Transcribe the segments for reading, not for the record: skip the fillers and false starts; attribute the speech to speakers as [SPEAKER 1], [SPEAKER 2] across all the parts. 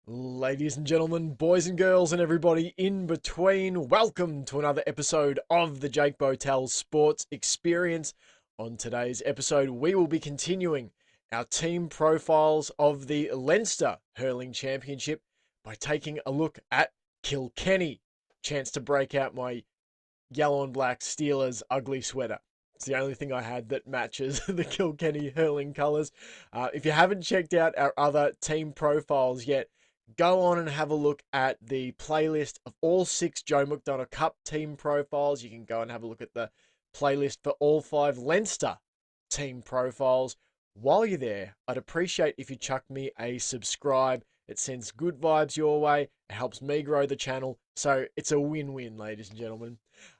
[SPEAKER 1] Ladies and gentlemen, boys and girls, and everybody in between, welcome to another episode of the Jake Botel Sports Experience. On today's episode, we will be continuing our team profiles of the Leinster Hurling Championship by taking a look at Kilkenny. Chance to break out my yellow and black Steelers ugly sweater. It's the only thing I had that matches the Kilkenny hurling colours. If you haven't checked out our other team profiles yet, go on and have a look at the playlist of all 6 Joe McDonough Cup team profiles. You can go and have a look at the playlist for all 5 Leinster team profiles. While you're there, I'd appreciate if you chuck me a subscribe. It sends good vibes your way. It helps me grow the channel. So it's a win-win, ladies and gentlemen.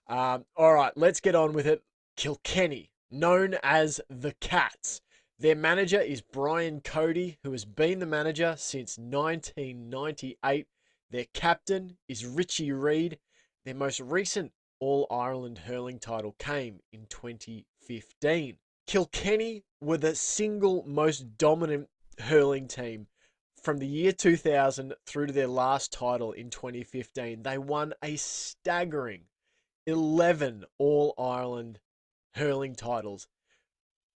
[SPEAKER 1] All right, let's get on with it. Kilkenny, known as the Cats. Their manager is Brian Cody, who has been the manager since 1998. Their captain is Richie Reid. Their most recent All-Ireland hurling title came in 2015. Kilkenny were the single most dominant hurling team from the year 2000 through to their last title in 2015. They won a staggering 11 All-Ireland hurling titles.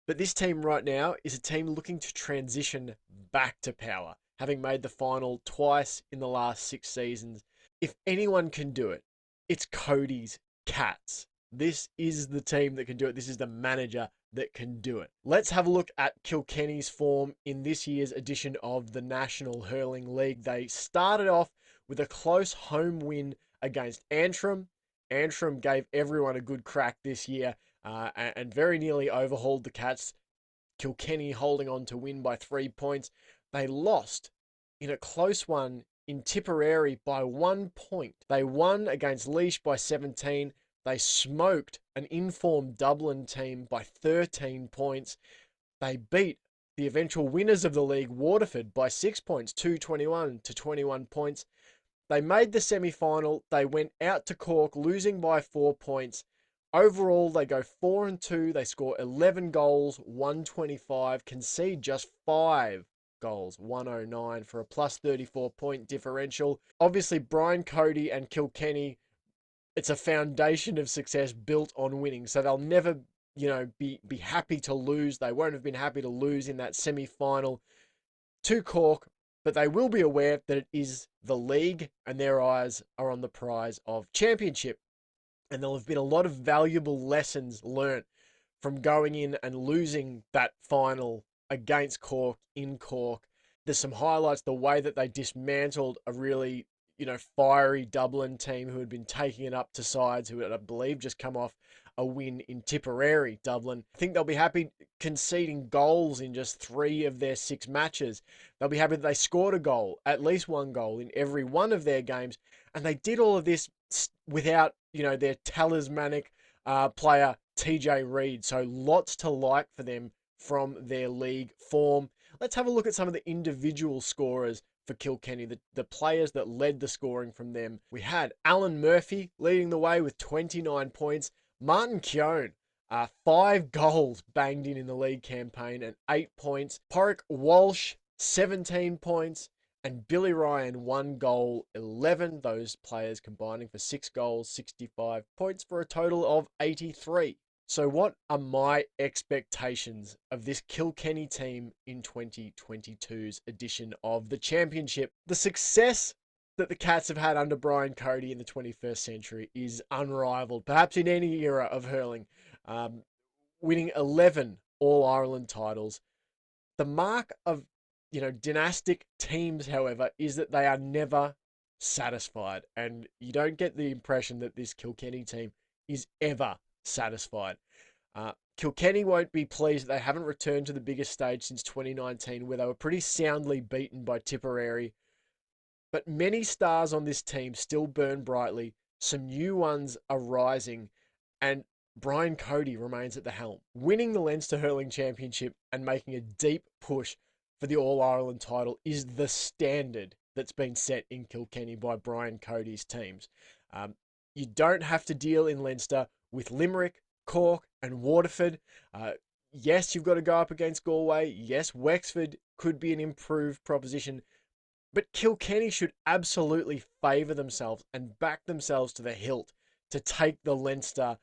[SPEAKER 1] But this team right now is a team looking to transition back to power, having made the final twice in the last 6 seasons. If anyone can do it, it's Cody's Cats. This is the team that can do it. This is the manager that can do it. Let's have a look at Kilkenny's form in this year's edition of the National Hurling League. They started off with a close home win against Antrim. Antrim gave everyone a good crack this year and very nearly overhauled the Cats. Kilkenny holding on to win by 3 points. They lost in a close one in Tipperary by 1 point. They won against Laois by 17. They smoked an informed Dublin team by 13 points. They beat the eventual winners of the league, Waterford, by 6 points, 221 to 21 points. They made the semi-final. They went out to Cork, losing by 4 points. Overall, they go 4-2. They score 11 goals, 125, concede just 5 goals, 109 for a plus 34 point differential. Obviously, Brian Cody and Kilkenny, it's a foundation of success built on winning. So they'll never, be happy to lose. They won't have been happy to lose in that semi-final to Cork, but they will be aware that it is the league and their eyes are on the prize of championship. And there'll have been a lot of valuable lessons learnt from going in and losing that final against Cork in Cork. There's some highlights, the way that they dismantled a really, fiery Dublin team who had been taking it up to sides, who had, I believe, just come off a win in Tipperary, Dublin. I think they'll be happy conceding goals in just 3 of their 6 matches. They'll be happy that they scored a goal, at least 1 goal in every one of their games. And they did all of this without, their talismanic player, TJ Reid. So lots to like for them from their league form. Let's have a look at some of the individual scorers for Kilkenny, the players that led the scoring from them. We had Alan Murphy leading the way with 29 points. Martin Keown, 5 goals banged in the league campaign and 8 points. Porrick Walsh, 17 points. And Billy Ryan, 1 goal, 11. Those players combining for 6 goals, 65 points for a total of 83. So what are my expectations of this Kilkenny team in 2022's edition of the Championship? The success that the Cats have had under Brian Cody in the 21st century is unrivaled, perhaps in any era of hurling. Winning 11 All-Ireland titles. The mark of dynastic teams, however, is that they are never satisfied. And you don't get the impression that this Kilkenny team is ever satisfied. Kilkenny won't be pleased that they haven't returned to the biggest stage since 2019, where they were pretty soundly beaten by Tipperary. But many stars on this team still burn brightly. Some new ones are rising. And Brian Cody remains at the helm, winning the Leinster Hurling Championship and making a deep push for the All-Ireland title is the standard that's been set in Kilkenny by Brian Cody's teams. You don't have to deal in Leinster with Limerick, Cork and Waterford. Yes, you've got to go up against Galway. Yes, Wexford could be an improved proposition. But Kilkenny should absolutely favour themselves and back themselves to the hilt to take the Leinster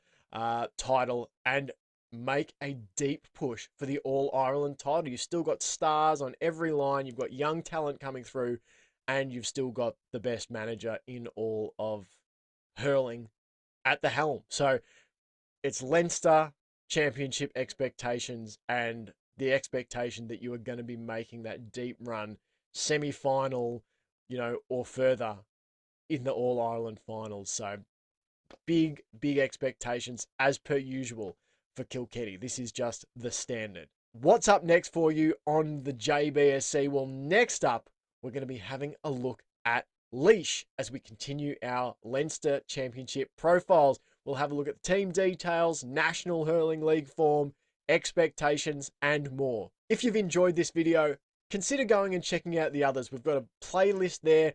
[SPEAKER 1] title and make a deep push for the All-Ireland title. You've still got stars on every line. You've got young talent coming through, and you've still got the best manager in all of hurling at the helm. So it's Leinster championship expectations and the expectation that you are going to be making that deep run, semi-final, or further in the All-Ireland finals. So big, big expectations as per usual for Kilkenny. This is just the standard. What's up next for you on the JBSC? Well, next up, we're going to be having a look at Laois as we continue our Leinster Championship profiles. We'll have a look at the team details, National Hurling League form, expectations, and more. If you've enjoyed this video, consider going and checking out the others. We've got a playlist there,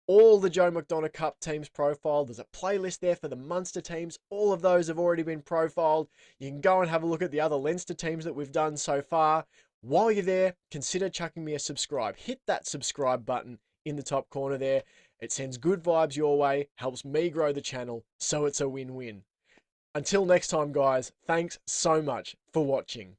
[SPEAKER 1] all the Joe McDonough Cup teams profiled. There's a playlist there for the Munster teams. All of those have already been profiled. You can go and have a look at the other Leinster teams that we've done so far. While you're there, consider chucking me a subscribe. Hit that subscribe button in the top corner there. It sends good vibes your way, helps me grow the channel, so it's a win-win. Until next time, guys, thanks so much for watching.